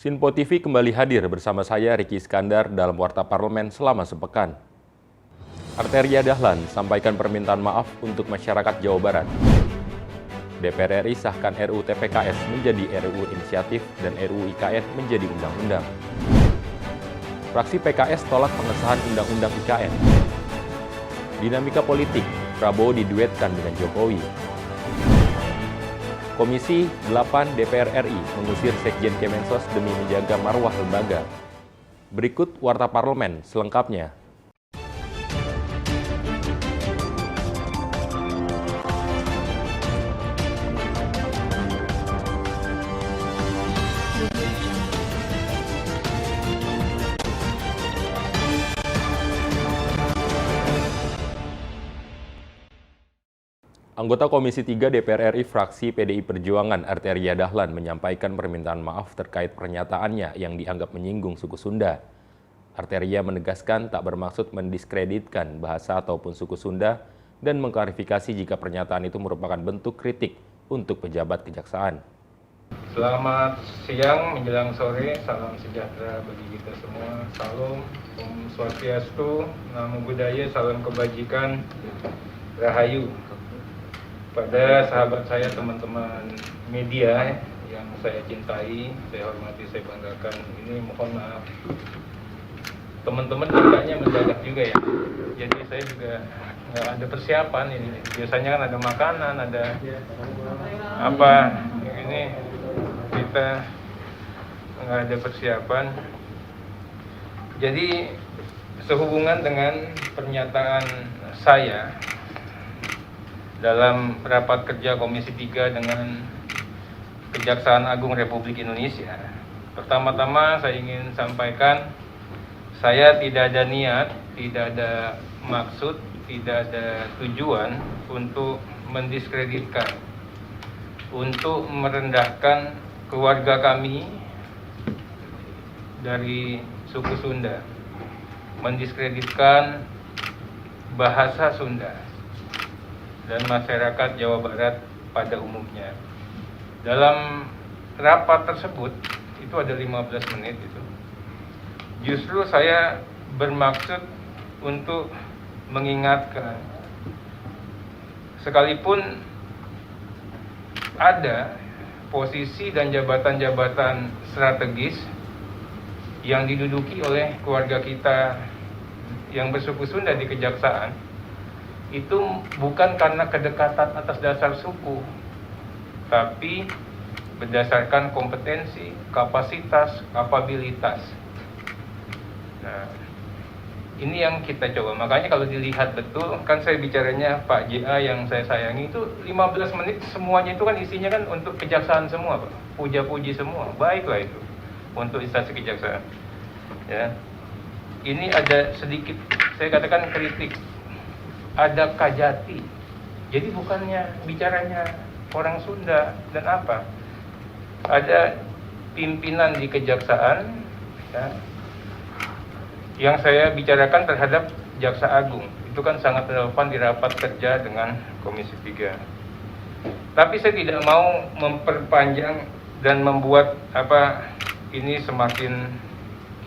Sinpo TV kembali hadir bersama saya Ricky Iskandar dalam Warta Parlemen selama sepekan. Arteria Dahlan sampaikan permintaan maaf untuk masyarakat Jawa Barat. DPR RI sahkan RUU TPKS menjadi RUU Inisiatif dan RUU IKN menjadi undang-undang. Fraksi PKS tolak pengesahan Undang-Undang IKN. Dinamika politik, Prabowo diduetkan dengan Jokowi. Komisi 8 DPR RI mengusir Sekjen Kemensos demi menjaga marwah lembaga. Berikut Warta Parlemen selengkapnya. Anggota Komisi 3 DPR RI fraksi PDI Perjuangan Arteria Dahlan menyampaikan permintaan maaf terkait pernyataannya yang dianggap menyinggung suku Sunda. Arteria menegaskan tak bermaksud mendiskreditkan bahasa ataupun suku Sunda dan mengklarifikasi jika pernyataan itu merupakan bentuk kritik untuk pejabat kejaksaan. Selamat siang menjelang sore, salam sejahtera bagi kita semua. Salam, Om Swastiastu, Namo Buddhaya, salam kebajikan, Rahayu. Pada sahabat saya, teman-teman media yang saya cintai, saya hormati, saya banggakan, ini mohon maaf. Teman-teman ceritanya mendadak juga ya, jadi saya juga nggak ada persiapan ini. Biasanya kan ada makanan, ada apa, ini kita nggak ada persiapan. Jadi sehubungan dengan pernyataan saya dalam rapat kerja Komisi 3 dengan Kejaksaan Agung Republik Indonesia. Pertama-tama saya ingin sampaikan, saya tidak ada niat, tidak ada maksud, tidak ada tujuan untuk mendiskreditkan, untuk merendahkan keluarga kami dari suku Sunda, mendiskreditkan bahasa Sunda dan masyarakat Jawa Barat pada umumnya. Dalam rapat tersebut, itu ada 15 menit itu. Justru saya bermaksud untuk mengingatkan, sekalipun ada posisi dan jabatan-jabatan strategis yang diduduki oleh keluarga kita yang bersuku Sunda di Kejaksaan, itu bukan karena kedekatan atas dasar suku, tapi berdasarkan kompetensi, kapasitas, kapabilitas. Nah, ini yang kita coba. Makanya kalau dilihat betul, kan saya bicaranya Pak JA yang saya sayangi itu 15 menit, semuanya itu kan isinya kan untuk kejaksaan semua, Pak. Puja-puji semua, baiklah itu untuk instansi kejaksaan. Ya. Ini ada sedikit, saya katakan kritik. Ada kajati, jadi bukannya bicaranya orang Sunda dan apa. Ada pimpinan di kejaksaan ya, yang saya bicarakan terhadap Jaksa Agung, itu kan sangat relevan di rapat kerja dengan Komisi 3. Tapi saya tidak mau memperpanjang dan membuat ini semakin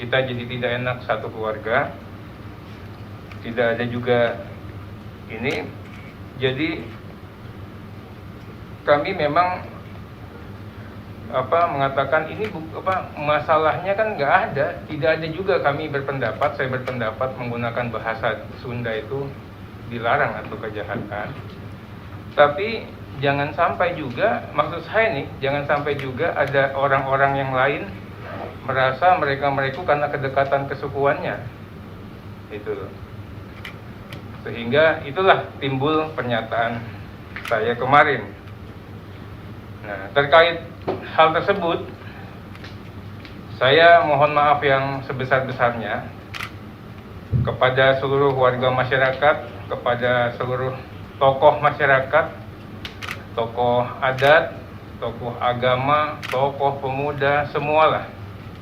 kita jadi tidak enak satu keluarga. Tidak ada juga ini, jadi kami memang mengatakan ini masalahnya kan nggak ada, tidak ada juga kami berpendapat, saya berpendapat menggunakan bahasa Sunda itu dilarang atau kejahatan. Tapi jangan sampai juga, maksud saya nih, jangan sampai juga ada orang-orang yang lain merasa mereka karena kedekatan kesukuannya, itu loh. Sehingga itulah timbul pernyataan saya kemarin. Nah, terkait hal tersebut, saya mohon maaf yang sebesar-besarnya kepada seluruh warga masyarakat, kepada seluruh tokoh masyarakat, tokoh adat, tokoh agama, tokoh pemuda, semualah.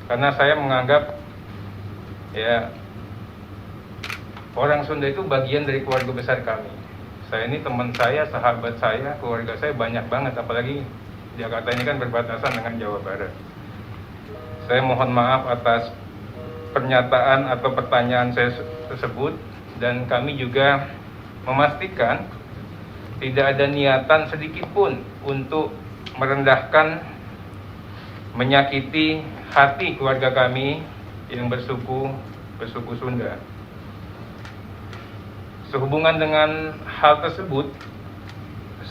Karena saya menganggap ya, orang Sunda itu bagian dari keluarga besar kami. Saya ini teman saya, sahabat saya, keluarga saya banyak banget, apalagi Jakarta ini kan berbatasan dengan Jawa Barat. Saya mohon maaf atas pernyataan atau pertanyaan saya tersebut, dan kami juga memastikan tidak ada niatan sedikit pun untuk merendahkan, menyakiti hati keluarga kami yang bersuku Sunda. Sehubungan dengan hal tersebut,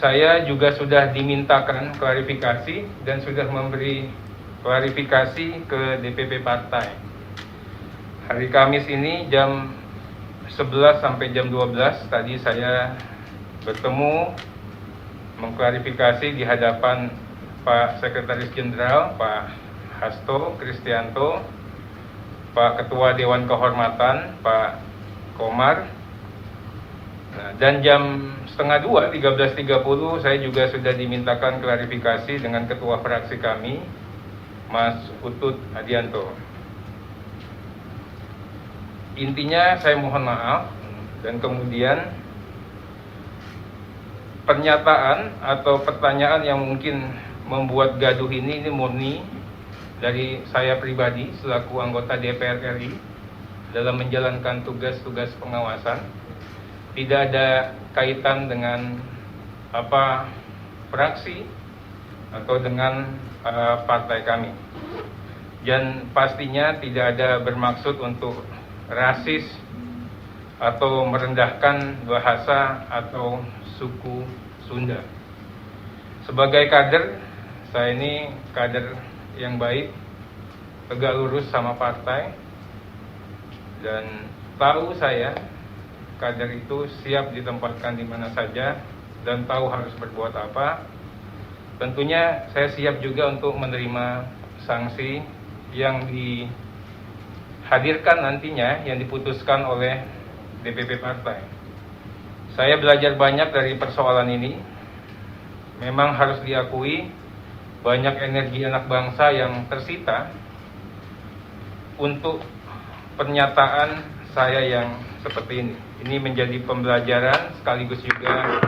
saya juga sudah dimintakan klarifikasi dan sudah memberi klarifikasi ke DPP partai. Hari Kamis ini jam 11 sampai jam 12 tadi saya bertemu mengklarifikasi di hadapan Pak Sekretaris Jenderal, Pak Hasto Kristianto, Pak Ketua Dewan Kehormatan, Pak Komar. Nah, dan jam setengah 2, 13.30 saya juga sudah dimintakan klarifikasi dengan Ketua Fraksi kami, Mas Utut Adianto. Intinya saya mohon maaf, dan kemudian pernyataan atau pertanyaan yang mungkin membuat gaduh ini murni dari saya pribadi selaku anggota DPR RI dalam menjalankan tugas-tugas pengawasan. Tidak ada kaitan dengan fraksi atau dengan partai kami. Dan pastinya tidak ada bermaksud untuk rasis atau merendahkan bahasa atau suku Sunda. Sebagai kader, saya ini kader yang baik, tegak lurus sama partai, dan tahu saya kader itu siap ditempatkan di mana saja dan tahu harus berbuat apa. Tentunya saya siap juga untuk menerima sanksi yang dihadirkan nantinya, yang diputuskan oleh DPP partai. Saya belajar banyak dari persoalan ini. Memang harus diakui banyak energi anak bangsa yang tersita untuk pernyataan saya yang seperti ini. Ini menjadi pembelajaran sekaligus juga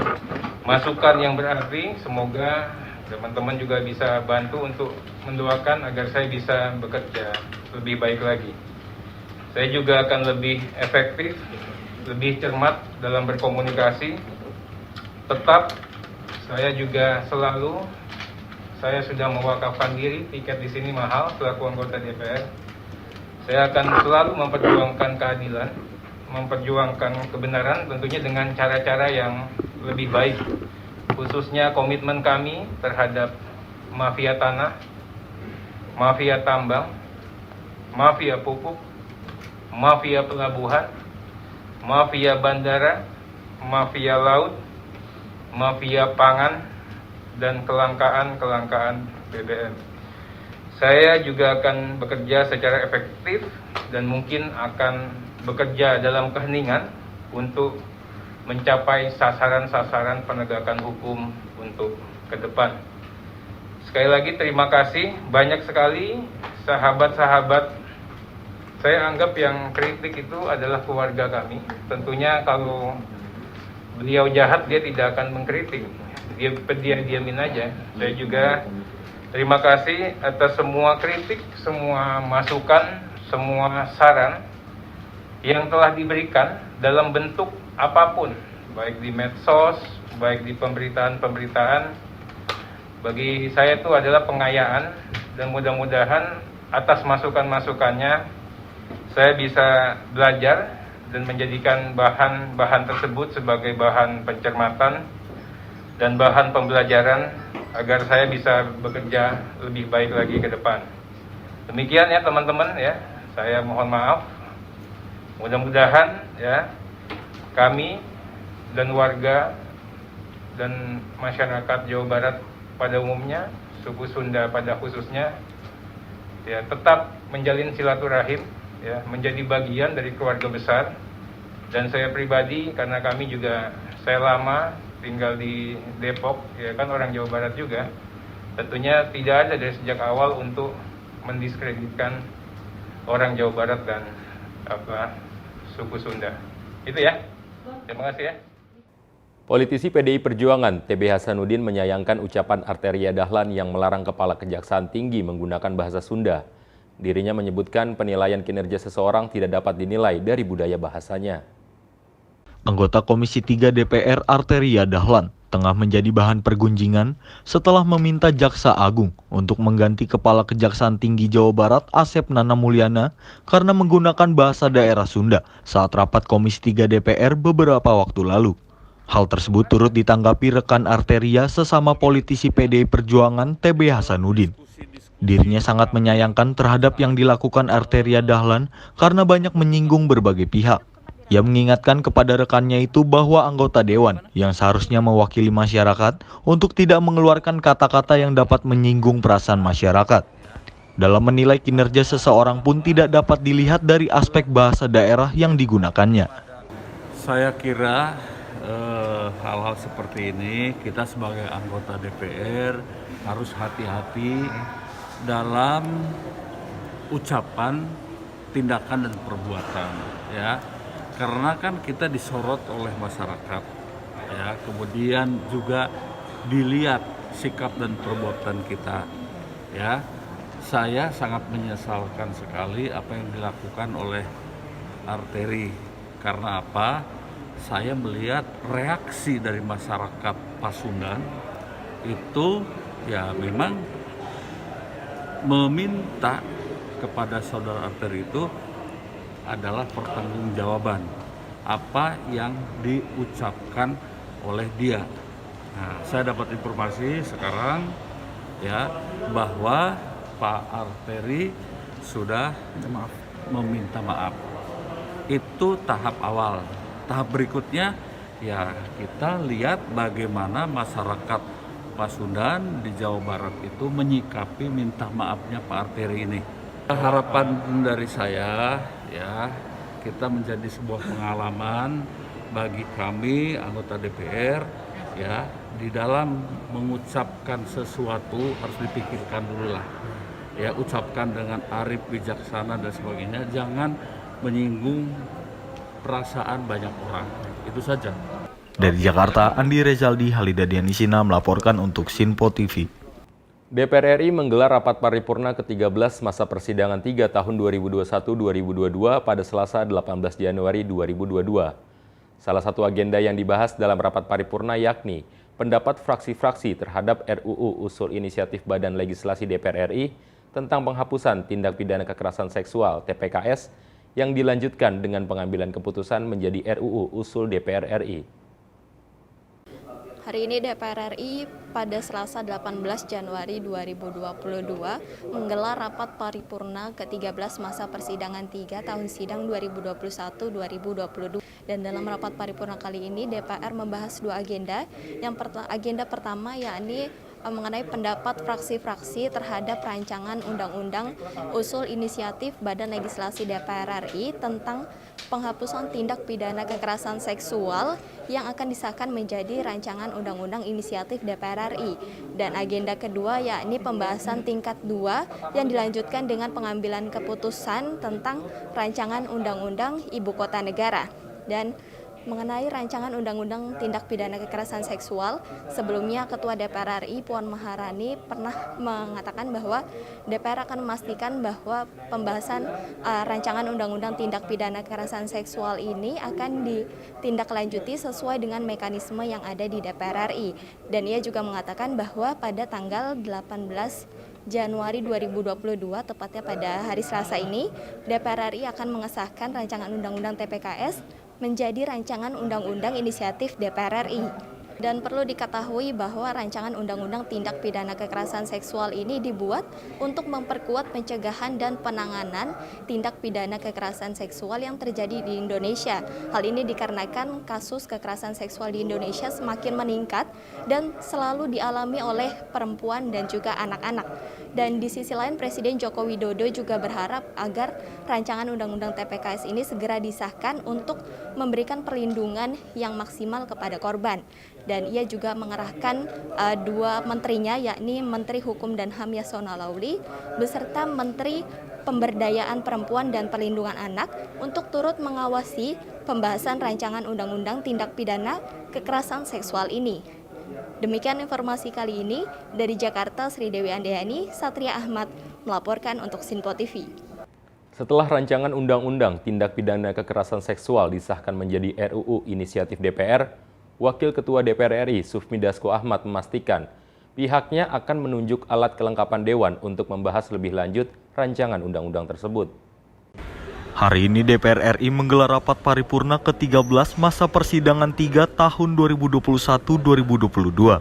masukan yang berarti. Semoga teman-teman juga bisa bantu untuk mendoakan agar saya bisa bekerja lebih baik lagi. Saya juga akan lebih efektif, lebih cermat dalam berkomunikasi. Tetap saya juga selalu, saya sudah mewakafkan diri, tiket di sini mahal selaku anggota DPR. Saya akan selalu memperjuangkan keadilan, memperjuangkan kebenaran, tentunya dengan cara-cara yang lebih baik. Khususnya komitmen kami terhadap mafia tanah, mafia tambang, mafia pupuk, mafia pelabuhan, mafia bandara, mafia laut, mafia pangan, dan kelangkaan BBM. Saya juga akan bekerja secara efektif dan mungkin akan bekerja dalam keheningan untuk mencapai sasaran-sasaran penegakan hukum untuk ke depan. Sekali lagi terima kasih, banyak sekali sahabat-sahabat saya anggap yang kritik itu adalah keluarga kami. Tentunya kalau beliau jahat dia tidak akan mengkritik, dia diamin aja. Saya juga terima kasih atas semua kritik, semua masukan, semua saran yang telah diberikan dalam bentuk apapun, baik di medsos, baik di pemberitaan-pemberitaan. Bagi saya itu adalah pengayaan, dan mudah-mudahan atas masukan-masukannya saya bisa belajar dan menjadikan bahan-bahan tersebut sebagai bahan pencermatan dan bahan pembelajaran agar saya bisa bekerja lebih baik lagi ke depan. Demikian ya teman-teman ya, saya mohon maaf. Mudah-mudahan ya kami dan warga dan masyarakat Jawa Barat pada umumnya, suku Sunda pada khususnya, ya tetap menjalin silaturahim, ya menjadi bagian dari keluarga besar. Dan saya pribadi, karena kami juga saya lama tinggal di Depok, ya kan orang Jawa Barat juga, tentunya tidak ada dari sejak awal untuk mendiskreditkan orang Jawa Barat dan suku Sunda. Itu ya. Terima kasih ya. Politisi PDI Perjuangan TB Hasanuddin menyayangkan ucapan Arteria Dahlan yang melarang Kepala Kejaksaan Tinggi menggunakan bahasa Sunda. Dirinya menyebutkan penilaian kinerja seseorang tidak dapat dinilai dari budaya bahasanya. Anggota Komisi 3 DPR Arteria Dahlan tengah menjadi bahan pergunjingan setelah meminta Jaksa Agung untuk mengganti Kepala Kejaksaan Tinggi Jawa Barat Asep Nana Mulyana karena menggunakan bahasa daerah Sunda saat rapat Komisi 3 DPR beberapa waktu lalu. Hal tersebut turut ditanggapi rekan Arteria sesama politisi PDI Perjuangan TB Hasanuddin. Dirinya sangat menyayangkan terhadap yang dilakukan Arteria Dahlan karena banyak menyinggung berbagai pihak. Ia mengingatkan kepada rekannya itu bahwa anggota dewan yang seharusnya mewakili masyarakat untuk tidak mengeluarkan kata-kata yang dapat menyinggung perasaan masyarakat. Dalam menilai kinerja seseorang pun tidak dapat dilihat dari aspek bahasa daerah yang digunakannya. Saya kira hal-hal seperti ini kita sebagai anggota DPR harus hati-hati dalam ucapan, tindakan dan perbuatan, ya. Karena kan kita disorot oleh masyarakat, ya. Kemudian juga dilihat sikap dan perbuatan kita, ya. Saya sangat menyesalkan sekali apa yang dilakukan oleh Arteri. Karena apa? Saya melihat reaksi dari masyarakat Pasundan itu ya memang meminta kepada saudara Arteri itu adalah pertanggungjawaban apa yang diucapkan oleh dia. Nah, saya dapat informasi sekarang ya bahwa Pak Arteri sudah meminta maaf. Itu tahap awal. Tahap berikutnya ya kita lihat bagaimana masyarakat Pasundan di Jawa Barat itu menyikapi minta maafnya Pak Arteri ini. Harapan dari saya ya kita menjadi sebuah pengalaman bagi kami anggota DPR ya di dalam mengucapkan sesuatu harus dipikirkan dulu lah ya, ucapkan dengan arif, bijaksana dan sebagainya, jangan menyinggung perasaan banyak orang, itu saja. Dari Jakarta, Andi Rezaldi, Halida Dianisina melaporkan untuk Sinpo TV. DPR RI menggelar rapat paripurna ke-13 masa persidangan 3 tahun 2021-2022 pada Selasa 18 Januari 2022. Salah satu agenda yang dibahas dalam rapat paripurna yakni pendapat fraksi-fraksi terhadap RUU Usul Inisiatif Badan Legislasi DPR RI tentang penghapusan tindak pidana kekerasan seksual (TPKS) yang dilanjutkan dengan pengambilan keputusan menjadi RUU Usul DPR RI. Hari ini DPR RI pada Selasa 18 Januari 2022 menggelar rapat paripurna ke-13 masa persidangan 3 tahun sidang 2021-2022. Dan dalam rapat paripurna kali ini DPR membahas dua agenda. Agenda pertama yakni mengenai pendapat fraksi-fraksi terhadap rancangan undang-undang usul inisiatif Badan Legislasi DPR RI tentang penghapusan tindak pidana kekerasan seksual yang akan disahkan menjadi rancangan undang-undang inisiatif DPR RI. Dan agenda kedua yakni pembahasan tingkat 2 yang dilanjutkan dengan pengambilan keputusan tentang rancangan undang-undang ibu kota negara. Dan mengenai rancangan undang-undang tindak pidana kekerasan seksual, sebelumnya Ketua DPR RI Puan Maharani pernah mengatakan bahwa DPR akan memastikan bahwa pembahasan rancangan undang-undang tindak pidana kekerasan seksual ini akan ditindaklanjuti sesuai dengan mekanisme yang ada di DPR RI. Dan ia juga mengatakan bahwa pada tanggal 18 Januari 2022, tepatnya pada hari Selasa ini, DPR RI akan mengesahkan rancangan undang-undang TPKS menjadi rancangan undang-undang inisiatif DPR RI. Dan perlu diketahui bahwa rancangan undang-undang tindak pidana kekerasan seksual ini dibuat untuk memperkuat pencegahan dan penanganan tindak pidana kekerasan seksual yang terjadi di Indonesia. Hal ini dikarenakan kasus kekerasan seksual di Indonesia semakin meningkat dan selalu dialami oleh perempuan dan juga anak-anak. Dan di sisi lain Presiden Joko Widodo juga berharap agar rancangan undang-undang TPKS ini segera disahkan untuk memberikan perlindungan yang maksimal kepada korban. Dan ia juga mengerahkan dua menterinya, yakni Menteri Hukum dan HAM Yasona Lauli beserta Menteri Pemberdayaan Perempuan dan Perlindungan Anak untuk turut mengawasi pembahasan rancangan undang-undang tindak pidana kekerasan seksual ini. Demikian informasi kali ini. Dari Jakarta, Sri Dewi Andayani, Satria Ahmad melaporkan untuk Sinpo TV. Setelah rancangan Undang-Undang Tindak Pidana Kekerasan Seksual disahkan menjadi RUU inisiatif DPR, Wakil Ketua DPR RI Sufmi Dasko Ahmad memastikan pihaknya akan menunjuk alat kelengkapan Dewan untuk membahas lebih lanjut rancangan undang-undang tersebut. Hari ini DPR RI menggelar rapat paripurna ke-13 masa persidangan 3 tahun 2021-2022.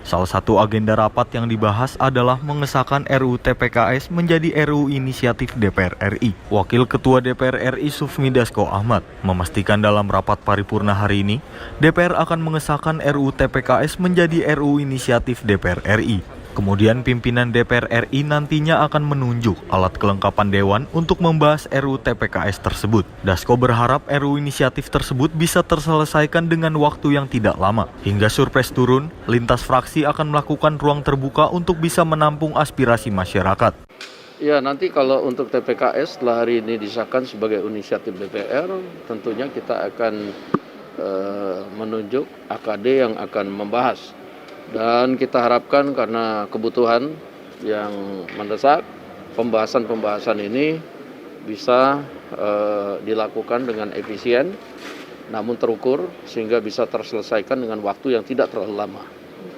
Salah satu agenda rapat yang dibahas adalah mengesahkan RUU TPKS menjadi RUU inisiatif DPR RI. Wakil Ketua DPR RI Sufmi Dasko Ahmad memastikan dalam rapat paripurna hari ini, DPR akan mengesahkan RUU TPKS menjadi RUU inisiatif DPR RI. Kemudian pimpinan DPR RI nantinya akan menunjuk alat kelengkapan Dewan untuk membahas RUU TPKS tersebut. Dasko berharap RUU inisiatif tersebut bisa terselesaikan dengan waktu yang tidak lama. Hingga surpres turun, lintas fraksi akan melakukan ruang terbuka untuk bisa menampung aspirasi masyarakat. Ya, nanti kalau untuk TPKS setelah hari ini disahkan sebagai inisiatif DPR, tentunya kita akan menunjuk AKD yang akan membahas. Dan kita harapkan karena kebutuhan yang mendesak, pembahasan-pembahasan ini bisa dilakukan dengan efisien, namun terukur sehingga bisa terselesaikan dengan waktu yang tidak terlalu lama.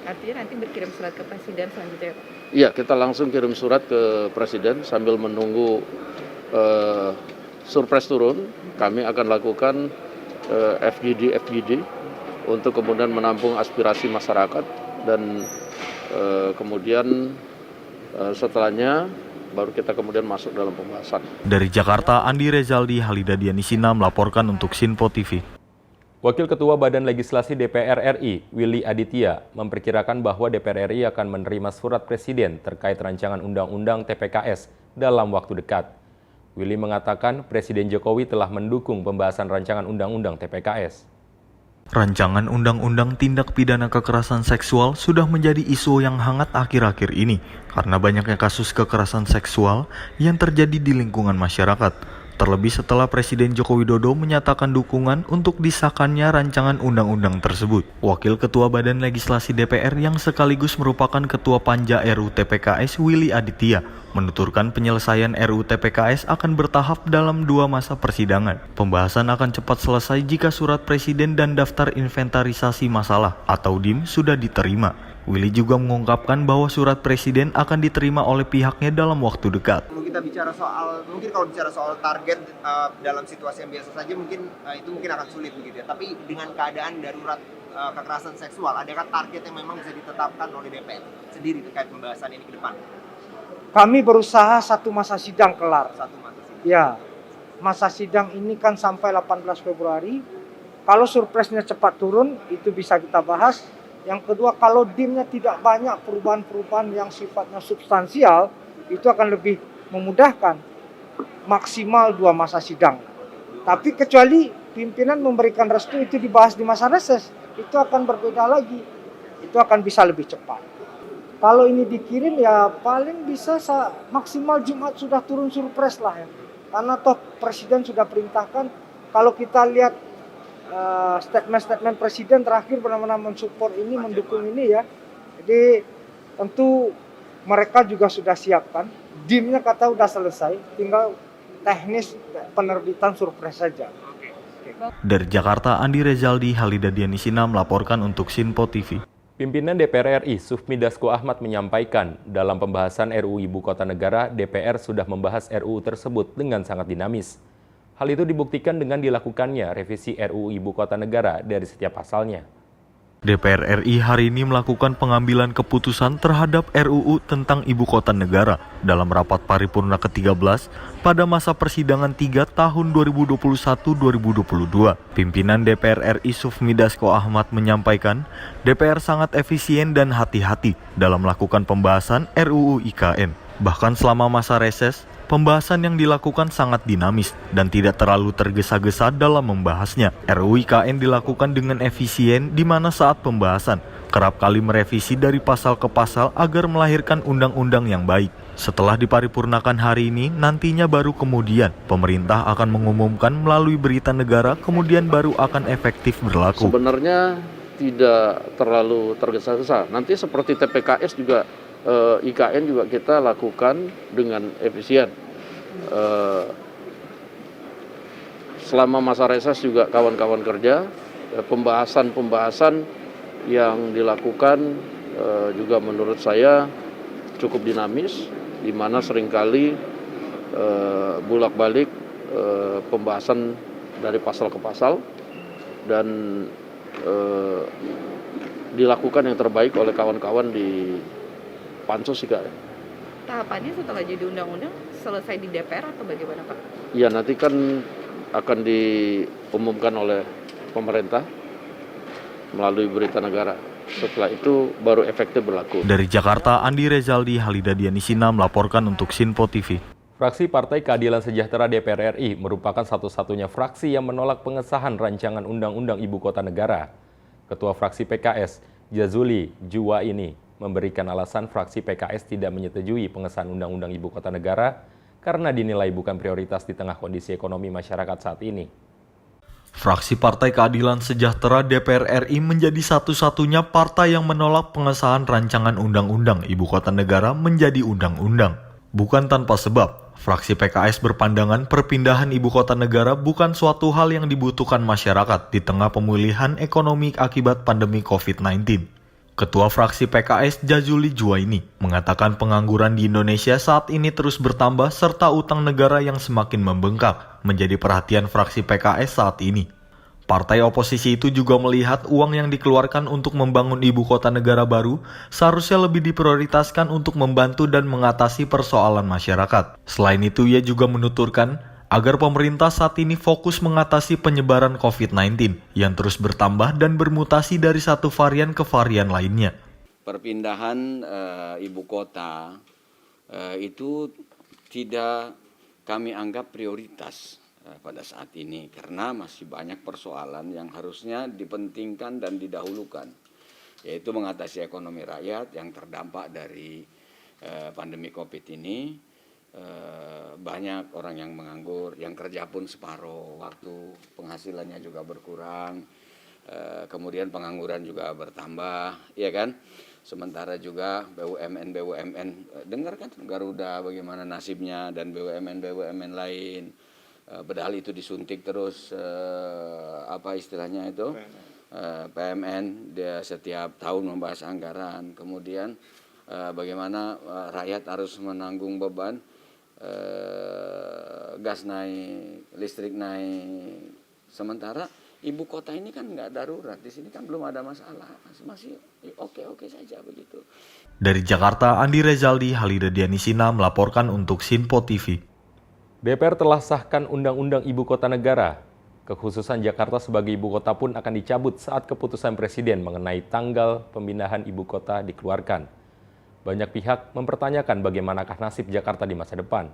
Artinya nanti berkirim surat ke Presiden selanjutnya? Iya, kita langsung kirim surat ke Presiden sambil menunggu surprise turun. Kami akan lakukan FGD untuk kemudian menampung aspirasi masyarakat. Dan kemudian setelahnya baru kita kemudian masuk dalam pembahasan. Dari Jakarta, Andi Rezaldi, Halida Dianisina melaporkan untuk Sinpo TV. Wakil Ketua Badan Legislasi DPR RI, Willy Aditya, memperkirakan bahwa DPR RI akan menerima surat Presiden terkait rancangan Undang-Undang TPKS dalam waktu dekat. Willy mengatakan Presiden Jokowi telah mendukung pembahasan rancangan Undang-Undang TPKS. Rancangan Undang-Undang Tindak Pidana Kekerasan Seksual sudah menjadi isu yang hangat akhir-akhir ini karena banyaknya kasus kekerasan seksual yang terjadi di lingkungan masyarakat. Terlebih setelah Presiden Joko Widodo menyatakan dukungan untuk disahkannya rancangan undang-undang tersebut. Wakil Ketua Badan Legislasi DPR yang sekaligus merupakan Ketua Panja RUU TPKS Willy Aditya menuturkan penyelesaian RUU TPKS akan bertahap dalam 2 masa persidangan. Pembahasan akan cepat selesai jika surat Presiden dan Daftar Inventarisasi Masalah atau DIM sudah diterima. Willy juga mengungkapkan bahwa surat Presiden akan diterima oleh pihaknya dalam waktu dekat. Kita bicara soal, mungkin kalau bicara soal target dalam situasi yang biasa saja mungkin itu mungkin akan sulit begitu ya. Tapi dengan keadaan darurat kekerasan seksual, adakah target yang memang bisa ditetapkan oleh DPR sendiri terkait pembahasan ini ke depan? Kami berusaha 1 masa sidang kelar. 1 masa sidang. Ya, masa sidang ini kan sampai 18 Februari. Kalau surprise-nya cepat turun, itu bisa kita bahas. Yang kedua, kalau DIM-nya tidak banyak perubahan-perubahan yang sifatnya substansial, itu akan lebih memudahkan. Maksimal 2 masa sidang. Tapi kecuali pimpinan memberikan restu itu dibahas di masa reses, itu akan berbeda lagi. Itu akan bisa lebih cepat. Kalau ini dikirim ya paling bisa maksimal Jumat sudah turun surprise lah ya. Karena toh Presiden sudah perintahkan, kalau kita lihat statement-statement Presiden terakhir benar-benar mensupport ini, mendukung ini ya. Jadi tentu mereka juga sudah siapkan. DIM-nya kata udah selesai, tinggal teknis penerbitan surprise saja. Dari Jakarta, Andi Rezaldi, Halida Dianisina melaporkan untuk Sinpo TV. Pimpinan DPR RI Sufmi Dasko Ahmad menyampaikan dalam pembahasan RUU Ibu Kota Negara, DPR sudah membahas RUU tersebut dengan sangat dinamis. Hal itu dibuktikan dengan dilakukannya revisi RUU Ibu Kota Negara dari setiap pasalnya. DPR RI hari ini melakukan pengambilan keputusan terhadap RUU tentang Ibu Kota Negara dalam rapat paripurna ke-13 pada masa persidangan 3 tahun 2021-2022. Pimpinan DPR RI Sufmi Dasko Ahmad menyampaikan, DPR sangat efisien dan hati-hati dalam melakukan pembahasan RUU IKN. Bahkan selama masa reses, pembahasan yang dilakukan sangat dinamis dan tidak terlalu tergesa-gesa dalam membahasnya. RUU IKN dilakukan dengan efisien di mana saat pembahasan kerap kali merevisi dari pasal ke pasal agar melahirkan undang-undang yang baik. Setelah diparipurnakan hari ini, nantinya baru kemudian pemerintah akan mengumumkan melalui berita negara, kemudian baru akan efektif berlaku. Sebenarnya tidak terlalu tergesa-gesa. Nanti seperti TPKS juga, IKN juga kita lakukan dengan efisien. Selama masa reses juga kawan-kawan kerja, pembahasan yang dilakukan juga menurut saya cukup dinamis, di mana seringkali bolak-balik pembahasan dari pasal ke pasal dan dilakukan yang terbaik oleh kawan-kawan di Pansus IKN. Tahapannya setelah jadi undang-undang selesai di DPR atau bagaimana, Pak? Ya, nanti kan akan diumumkan oleh pemerintah melalui berita negara. Setelah itu baru efektif berlaku. Dari Jakarta, Andi Rezaldi, Halida Dianisina melaporkan untuk Sinpo TV. Fraksi Partai Keadilan Sejahtera DPR RI merupakan satu-satunya fraksi yang menolak pengesahan rancangan Undang-Undang Ibu Kota Negara. Ketua fraksi PKS, Jazuli Juwaini, memberikan alasan fraksi PKS tidak menyetujui pengesahan Undang-Undang Ibu Kota Negara karena dinilai bukan prioritas di tengah kondisi ekonomi masyarakat saat ini. Fraksi Partai Keadilan Sejahtera DPR RI menjadi satu-satunya partai yang menolak pengesahan rancangan Undang-Undang Ibu Kota Negara menjadi undang-undang. Bukan tanpa sebab, fraksi PKS berpandangan perpindahan Ibu Kota Negara bukan suatu hal yang dibutuhkan masyarakat di tengah pemulihan ekonomi akibat pandemi COVID-19. Ketua fraksi PKS Jazuli Juwaini mengatakan pengangguran di Indonesia saat ini terus bertambah serta utang negara yang semakin membengkak menjadi perhatian fraksi PKS saat ini. Partai oposisi itu juga melihat uang yang dikeluarkan untuk membangun ibu kota negara baru seharusnya lebih diprioritaskan untuk membantu dan mengatasi persoalan masyarakat. Selain itu, ia juga menuturkan agar pemerintah saat ini fokus mengatasi penyebaran COVID-19 yang terus bertambah dan bermutasi dari satu varian ke varian lainnya. Perpindahan ibu kota itu tidak kami anggap prioritas pada saat ini karena masih banyak persoalan yang harusnya dipentingkan dan didahulukan, yaitu mengatasi ekonomi rakyat yang terdampak dari pandemi COVID ini. Banyak orang yang menganggur, yang kerja pun separuh waktu, penghasilannya juga berkurang, kemudian pengangguran juga bertambah, ya kan? Sementara juga BUMN dengar kan Garuda bagaimana nasibnya dan BUMN lain, padahal itu disuntik terus apa istilahnya itu PMN, dia setiap tahun membahas anggaran, kemudian bagaimana rakyat harus menanggung beban. Gas naik, listrik naik. Sementara ibu kota ini kan nggak darurat, di sini kan belum ada masalah, masih oke saja begitu. Dari Jakarta, Andi Rezaldi, Halida Dianisina melaporkan untuk Sinpo TV. DPR telah sahkan Undang-Undang Ibu Kota Negara. Kekhususan Jakarta sebagai ibu kota pun akan dicabut saat keputusan Presiden mengenai tanggal pemindahan ibu kota dikeluarkan. Banyak pihak mempertanyakan bagaimanakah nasib Jakarta di masa depan.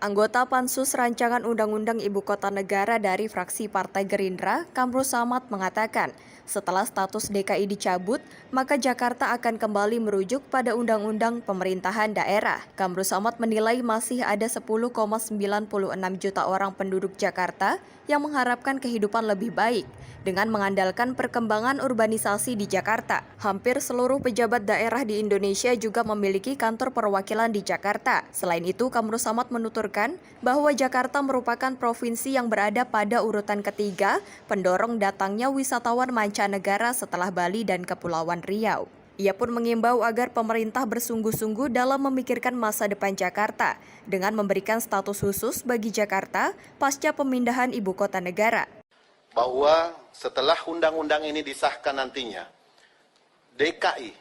Anggota Pansus Rancangan Undang-Undang Ibu Kota Negara dari fraksi Partai Gerindra, Kamru Samad mengatakan, setelah status DKI dicabut, maka Jakarta akan kembali merujuk pada Undang-Undang Pemerintahan Daerah. Kamru Samad menilai masih ada 10,96 juta orang penduduk Jakarta yang mengharapkan kehidupan lebih baik dengan mengandalkan perkembangan urbanisasi di Jakarta. Hampir seluruh pejabat daerah di Indonesia juga memiliki kantor perwakilan di Jakarta. Selain itu, Kamru Samad menuturkan bahwa Jakarta merupakan provinsi yang berada pada urutan ketiga pendorong datangnya wisatawan mancanegara setelah Bali dan Kepulauan Riau. Ia pun mengimbau agar pemerintah bersungguh-sungguh dalam memikirkan masa depan Jakarta dengan memberikan status khusus bagi Jakarta pasca pemindahan ibu kota negara. Bahwa setelah undang-undang ini disahkan nantinya, DKI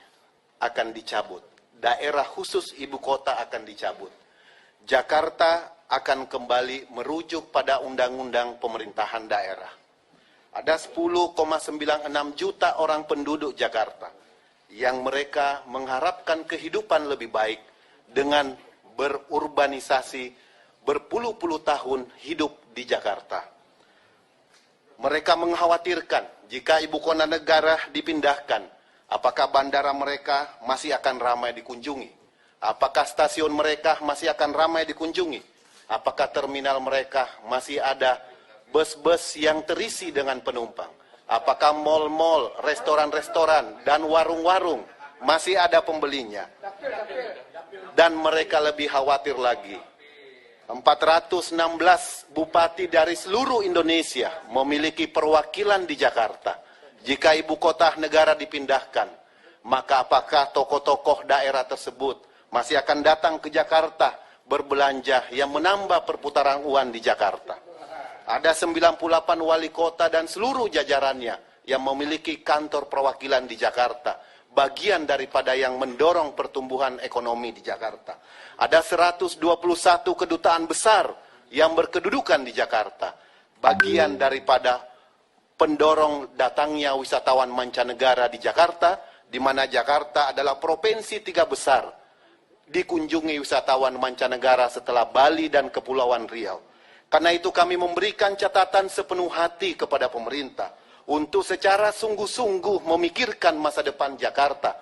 akan dicabut, daerah khusus ibu kota akan dicabut. Jakarta akan kembali merujuk pada undang-undang pemerintahan daerah. Ada 10,96 juta orang penduduk Jakarta yang mereka mengharapkan kehidupan lebih baik dengan berurbanisasi berpuluh-puluh tahun hidup di Jakarta. Mereka mengkhawatirkan jika ibu kota negara dipindahkan, apakah bandara mereka masih akan ramai dikunjungi? Apakah stasiun mereka masih akan ramai dikunjungi? Apakah terminal mereka masih ada bus-bus yang terisi dengan penumpang? Apakah mal-mal, restoran-restoran, dan warung-warung masih ada pembelinya? Dan mereka lebih khawatir lagi. 416 bupati dari seluruh Indonesia memiliki perwakilan di Jakarta. Jika ibu kota negara dipindahkan, maka apakah tokoh-tokoh daerah tersebut masih akan datang ke Jakarta berbelanja yang menambah perputaran uang di Jakarta? Ada 98 wali kota dan seluruh jajarannya yang memiliki kantor perwakilan di Jakarta, bagian daripada yang mendorong pertumbuhan ekonomi di Jakarta. Ada 121 kedutaan besar yang berkedudukan di Jakarta, bagian daripada pendorong datangnya wisatawan mancanegara di Jakarta, di mana Jakarta adalah provinsi 3 besar dikunjungi wisatawan mancanegara setelah Bali dan Kepulauan Riau. Karena itu kami memberikan catatan sepenuh hati kepada pemerintah untuk secara sungguh-sungguh memikirkan masa depan Jakarta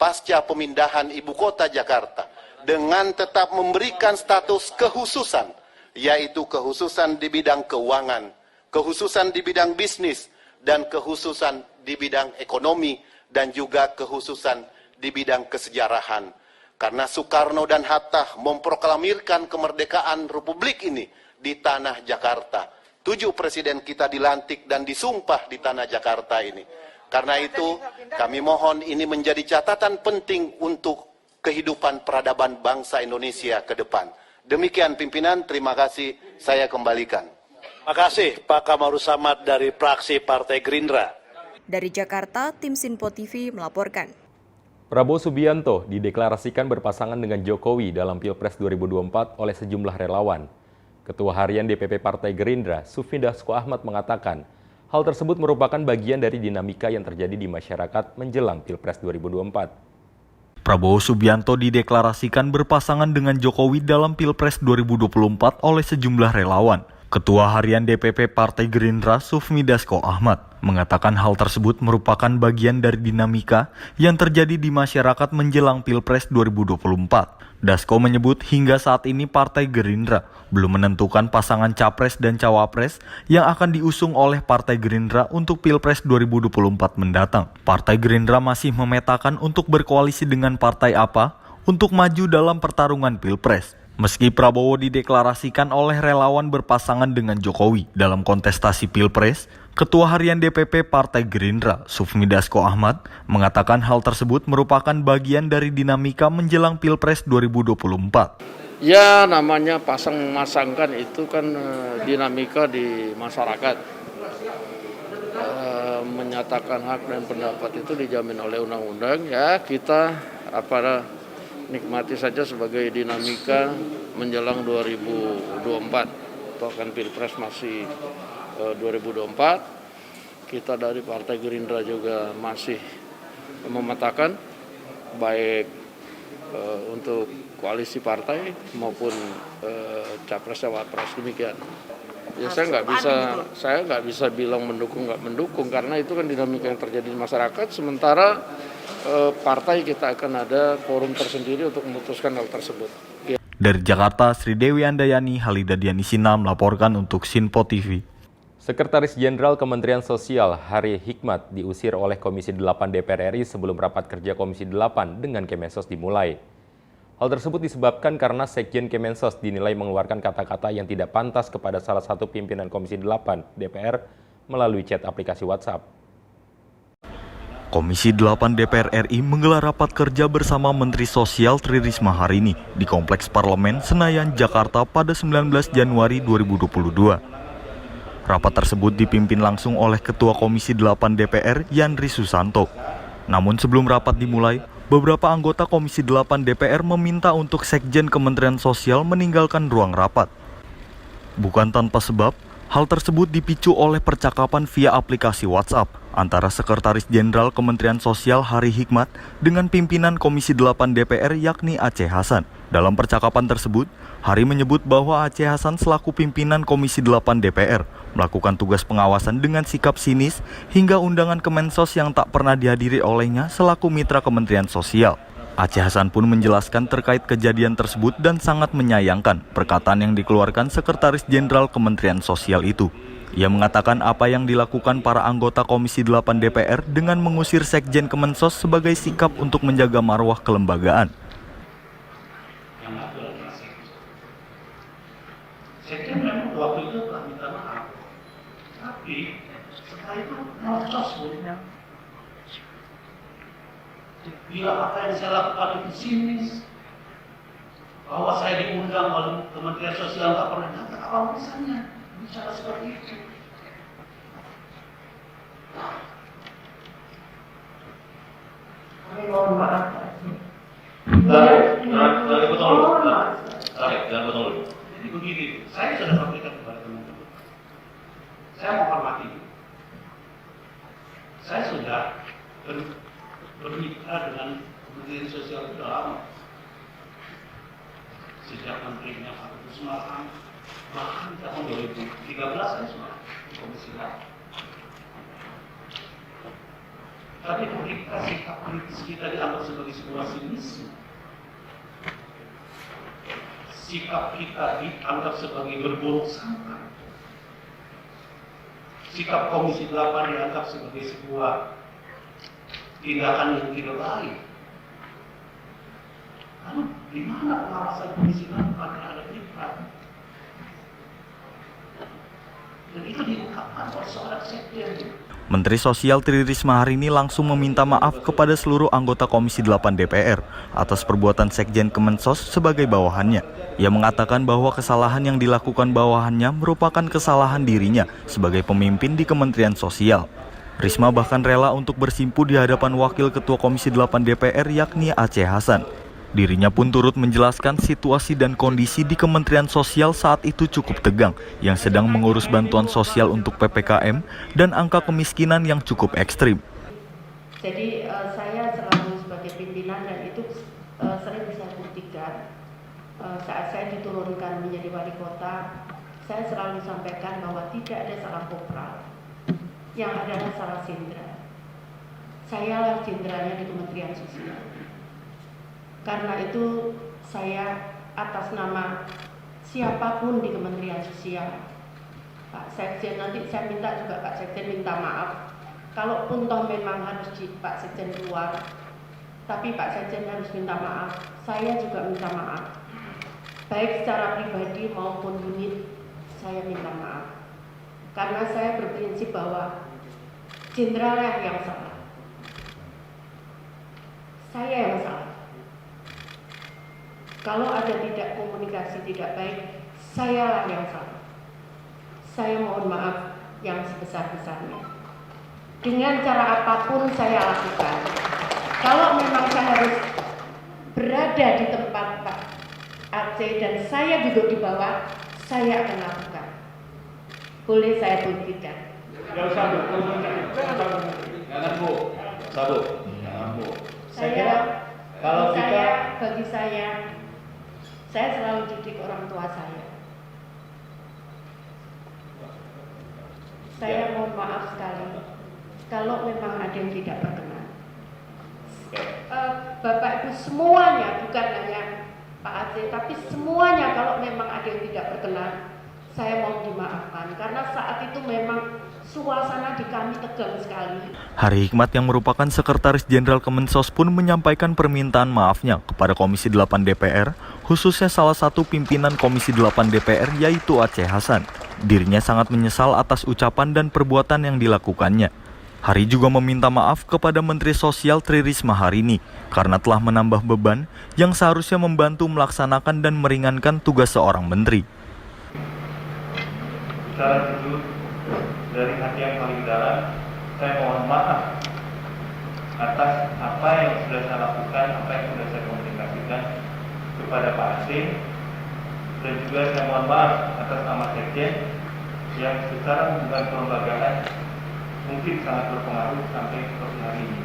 pasca pemindahan ibu kota Jakarta, dengan tetap memberikan status kekhususan, yaitu kekhususan di bidang keuangan, kekhususan di bidang bisnis, dan kekhususan di bidang ekonomi, dan juga kekhususan di bidang kesejarahan. Karena Soekarno dan Hatta memproklamirkan kemerdekaan Republik ini di tanah Jakarta. 7 presiden kita dilantik dan disumpah di tanah Jakarta ini. Karena itu kami mohon ini menjadi catatan penting untuk kehidupan peradaban bangsa Indonesia ke depan. Demikian pimpinan, terima kasih, saya kembalikan. Terima kasih Pak Kamarul Samad dari fraksi Partai Gerindra. Dari Jakarta, tim Sinpo TV melaporkan. Prabowo Subianto dideklarasikan berpasangan dengan Jokowi dalam Pilpres 2024 oleh sejumlah relawan. Ketua Harian DPP Partai Gerindra, Sufmi Dasko Ahmad mengatakan, hal tersebut merupakan bagian dari dinamika yang terjadi di masyarakat menjelang Pilpres 2024. Prabowo Subianto dideklarasikan berpasangan dengan Jokowi dalam Pilpres 2024 oleh sejumlah relawan. Ketua Harian DPP Partai Gerindra, Sufmi Dasko Ahmad, mengatakan hal tersebut merupakan bagian dari dinamika yang terjadi di masyarakat menjelang Pilpres 2024. Dasko menyebut hingga saat ini Partai Gerindra belum menentukan pasangan Capres dan Cawapres yang akan diusung oleh Partai Gerindra untuk Pilpres 2024 mendatang. Partai Gerindra masih memetakan untuk berkoalisi dengan partai apa untuk maju dalam pertarungan Pilpres. Meski Prabowo dideklarasikan oleh relawan berpasangan dengan Jokowi dalam kontestasi Pilpres, Ketua Harian DPP Partai Gerindra, Sufmi Dasko Ahmad, mengatakan hal tersebut merupakan bagian dari dinamika menjelang Pilpres 2024. Ya, namanya pasang-masangkan itu kan dinamika di masyarakat. Menyatakan hak dan pendapat itu dijamin oleh undang-undang, ya kita nikmati saja sebagai dinamika menjelang 2024. Toh kan Pilpres masih 2024. Kita dari Partai Gerindra juga masih memetakan baik untuk koalisi partai maupun capres cawapres, demikian. Ya saya nggak bisa bilang mendukung nggak mendukung karena itu kan dinamika yang terjadi di masyarakat. Sementara partai kita akan ada forum tersendiri untuk memutuskan hal tersebut. Dari Jakarta, Sri Dewi Andayani, Halida Dianisina melaporkan untuk Sinpo TV. Sekretaris Jenderal Kementerian Sosial Hari Hikmat diusir oleh Komisi 8 DPR RI sebelum rapat kerja Komisi 8 dengan Kemensos dimulai. Hal tersebut disebabkan karena Sekjen Kemensos dinilai mengeluarkan kata-kata yang tidak pantas kepada salah satu pimpinan Komisi 8 DPR melalui chat aplikasi WhatsApp. Komisi 8 DPR RI menggelar rapat kerja bersama Menteri Sosial Tri Risma hari ini di Kompleks Parlemen Senayan, Jakarta pada 19 Januari 2022. Rapat tersebut dipimpin langsung oleh Ketua Komisi 8 DPR Yandri Susanto. Namun sebelum rapat dimulai, beberapa anggota Komisi 8 DPR meminta untuk Sekjen Kementerian Sosial meninggalkan ruang rapat. Bukan tanpa sebab, hal tersebut dipicu oleh percakapan via aplikasi WhatsApp antara Sekretaris Jenderal Kementerian Sosial Hari Hikmat dengan pimpinan Komisi 8 DPR yakni Aceh Hasan. Dalam percakapan tersebut, Hari menyebut bahwa Aceh Hasan selaku pimpinan Komisi 8 DPR melakukan tugas pengawasan dengan sikap sinis hingga undangan Kemensos yang tak pernah dihadiri olehnya selaku mitra Kementerian Sosial. Aceh Hasan pun menjelaskan terkait kejadian tersebut dan sangat menyayangkan perkataan yang dikeluarkan Sekretaris Jenderal Kementerian Sosial itu. Ia mengatakan apa yang dilakukan para anggota Komisi 8 DPR dengan mengusir Sekjen Kemensos sebagai sikap untuk menjaga marwah kelembagaan. Sekjen memang waktu itu telah minta maaf, tapi setelah itu notos bunyinya. Bila apa yang saya lakukan itu sinis, bahwa saya diundang oleh Kementerian Sosial tak pernah datang, apa urusannya bicara seperti itu? Mohon maaf. Tarik potong dulu. Tarik, jangan potong dulu. Jadi begini, saya sudah sampaikan kepada teman-teman. Saya menghormati. Saya sudah bermitra dengan Kementerian Sosial sudah lama. Sejak menterinya Pak Kusmahan, bahkan tahun 2013 saya sudah di Komisi 8. Tapi ketika sikap kritis kita dianggap sebagai sebuah sinisme, sikap kita dianggap sebagai berburuk sangka, sikap Komisi 8 dianggap sebagai sebuah tindakan yang tidak baik. Lalu di mana pengawasan Komisi 8 yang ada kita? Dan itu diungkapkan oleh seorang sekjen. Menteri Sosial Tri Risma hari ini langsung meminta maaf kepada seluruh anggota Komisi 8 DPR atas perbuatan Sekjen Kemensos sebagai bawahannya. Ia mengatakan bahwa kesalahan yang dilakukan bawahannya merupakan kesalahan dirinya sebagai pemimpin di Kementerian Sosial. Risma bahkan rela untuk bersimpu di hadapan Wakil Ketua Komisi 8 DPR yakni Aceh Hasan. Dirinya pun turut menjelaskan situasi dan kondisi di Kementerian Sosial saat itu cukup tegang, yang sedang mengurus bantuan sosial untuk PPKM dan angka kemiskinan yang cukup ekstrim. Jadi saya selalu sebagai pimpinan dan itu sering saya buktikan saat saya diturunkan menjadi wali kota, saya selalu sampaikan bahwa tidak ada salah kopral, yang ada salah jenderal. Sayalah jenderalnya di Kementerian Sosial. Karena itu saya atas nama siapapun di Kementerian Sosial, Pak Sekjen, nanti saya minta juga Pak Sekjen minta maaf. Kalaupun toh memang harus Pak Sekjen keluar, tapi Pak Sekjen harus minta maaf. Saya juga minta maaf. Baik secara pribadi maupun unit, saya minta maaf. Karena saya berprinsip bahwa jenderalnya yang salah. Saya yang salah. Kalau ada tidak komunikasi tidak baik, sayalah yang salah. Saya mohon maaf yang sebesar-besarnya. Dengan cara apapun saya lakukan. Kalau memang saya harus berada di tempat Pak Aceh dan saya duduk di bawah, saya akan lakukan. Boleh saya buktikan. Jangan Bu, sabu. Jangan Bu. Bagi saya selalu didik orang tua saya. Saya mohon maaf sekali kalau memang ada yang tidak berkenan. Bapak Ibu semuanya, bukan hanya Pak Aceh, tapi semuanya kalau memang ada yang tidak berkenan, saya mohon dimaafkan. Karena saat itu memang suasana di kami tegang sekali. Hari Hikmat yang merupakan Sekretaris Jenderal Kemensos pun menyampaikan permintaan maafnya kepada Komisi 8 DPR, khususnya salah satu pimpinan Komisi 8 DPR yaitu Aceh Hasan. Dirinya sangat menyesal atas ucapan dan perbuatan yang dilakukannya. Hari juga meminta maaf kepada Menteri Sosial Tri Risma hari ini karena telah menambah beban yang seharusnya membantu melaksanakan dan meringankan tugas seorang menteri. Secara jujur, dari hati yang paling dalam, saya mohon maaf atas apa yang sudah saya lakukan, apa yang sudah saya komunikasikan kepada Pak Aceh, dan juga saya mohon maaf atas nama Sekjen yang secara hubungan kelembagaan mungkin sangat berpengaruh sampai seperti hari ini.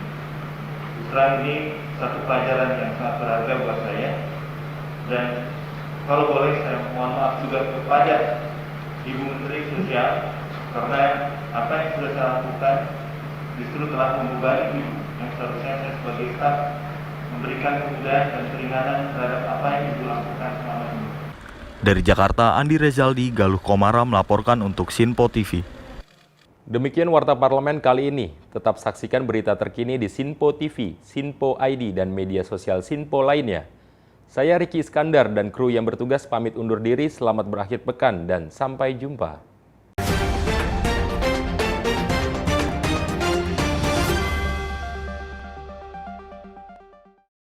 Terang ini satu pelajaran yang sangat berharga buat saya, dan kalau boleh saya mohon maaf juga kepada Ibu Menteri Sosial karena apa yang sudah saya lakukan justru telah membebani Ibu yang seharusnya saya sebagai staf memberikan kemudahan dan keringanan terhadap apa yang Ibu lakukan selama ini. Dari Jakarta, Andi Rezaldi, Galuh Komara melaporkan untuk Sinpo TV. Demikian Warta Parlemen kali ini. Tetap saksikan berita terkini di Sinpo TV, Sinpo ID, dan media sosial Sinpo lainnya. Saya Ricky Iskandar dan kru yang bertugas pamit undur diri. Selamat berakhir pekan dan sampai jumpa.